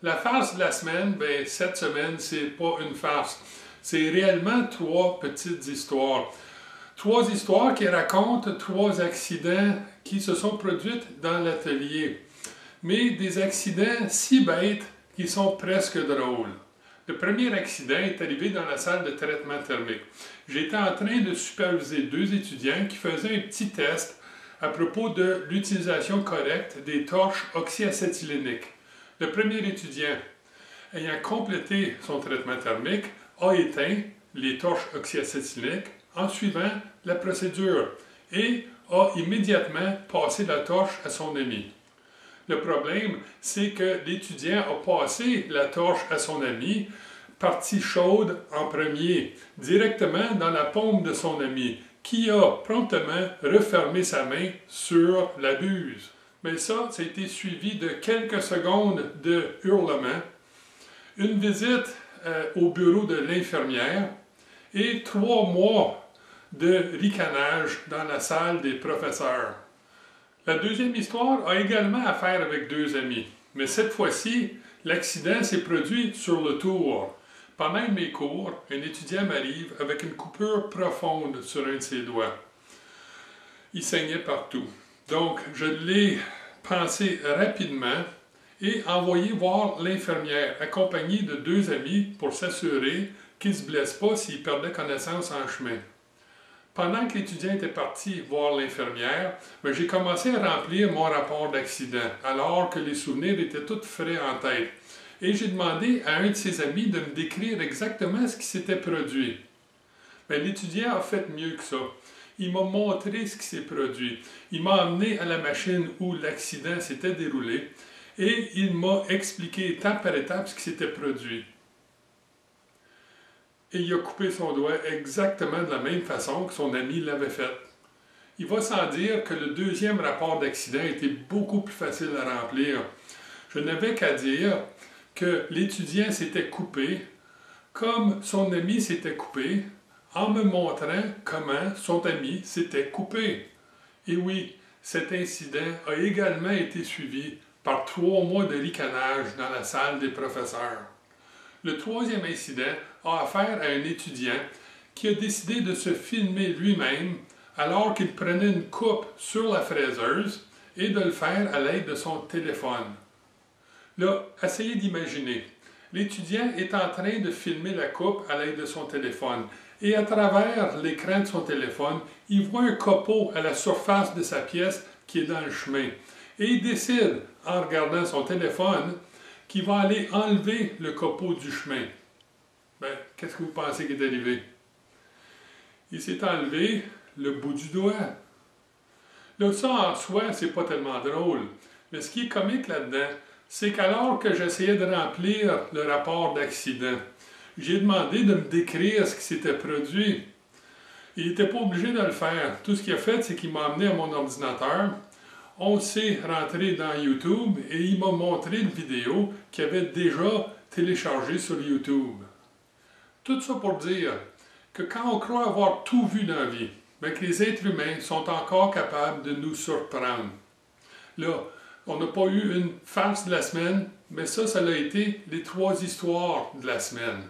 La farce de la semaine, ben, cette semaine, c'est pas une farce. C'est réellement trois petites histoires. Trois histoires qui racontent trois accidents qui se sont produits dans l'atelier. Mais des accidents si bêtes qu'ils sont presque drôles. Le premier accident est arrivé dans la salle de traitement thermique. J'étais en train de superviser deux étudiants qui faisaient un petit test à propos de l'utilisation correcte des torches oxyacétyléniques. Le premier étudiant, ayant complété son traitement thermique, a éteint les torches oxyacétyléniques en suivant la procédure et a immédiatement passé la torche à son ami. Le problème, c'est que l'étudiant a passé la torche à son ami, partie chaude en premier, directement dans la paume de son ami, qui a promptement refermé sa main sur la buse. Mais ça a été suivi de quelques secondes de hurlements, une visite au bureau de l'infirmière et 3 mois de ricanage dans la salle des professeurs. La deuxième histoire a également affaire avec deux amis, mais cette fois-ci, l'accident s'est produit sur le tour. Pendant un de mes cours, un étudiant m'arrive avec une coupure profonde sur un de ses doigts. Il saignait partout. Donc, je l'ai pensé rapidement et envoyé voir l'infirmière, accompagnée de deux amis pour s'assurer qu'il ne se blesse pas s'il perdait connaissance en chemin. Pendant que l'étudiant était parti voir l'infirmière, j'ai commencé à remplir mon rapport d'accident, alors que les souvenirs étaient tous frais en tête. Et j'ai demandé à un de ses amis de me décrire exactement ce qui s'était produit. Mais l'étudiant a fait mieux que ça. Il m'a montré ce qui s'est produit. Il m'a emmené à la machine où l'accident s'était déroulé et il m'a expliqué étape par étape ce qui s'était produit. Et il a coupé son doigt exactement de la même façon que son ami l'avait fait. Il va sans dire que le deuxième rapport d'accident était beaucoup plus facile à remplir. Je n'avais qu'à dire que l'étudiant s'était coupé comme son ami s'était coupé en me montrant comment son ami s'était coupé. Et oui, cet incident a également été suivi par 3 mois de ricanage dans la salle des professeurs. Le troisième incident a affaire à un étudiant qui a décidé de se filmer lui-même alors qu'il prenait une coupe sur la fraiseuse et de le faire à l'aide de son téléphone. Là, essayez d'imaginer. L'étudiant est en train de filmer la coupe à l'aide de son téléphone et à travers l'écran de son téléphone, il voit un copeau à la surface de sa pièce qui est dans le chemin. Et il décide, en regardant son téléphone, qu'il va aller enlever le copeau du chemin. Ben, qu'est-ce que vous pensez qui est arrivé? Il s'est enlevé le bout du doigt. Là, ça en soi, c'est pas tellement drôle. Mais ce qui est comique là-dedans, c'est qu'alors que j'essayais de remplir le rapport d'accident, j'ai demandé de me décrire ce qui s'était produit. Il n'était pas obligé de le faire. Tout ce qu'il a fait, c'est qu'il m'a amené à mon ordinateur. On s'est rentré dans YouTube et il m'a montré une vidéo qu'il avait déjà téléchargée sur YouTube. Tout ça pour dire que quand on croit avoir tout vu dans la vie, bien que les êtres humains sont encore capables de nous surprendre. Là, on n'a pas eu une farce de la semaine, mais ça a été les 3 histoires de la semaine.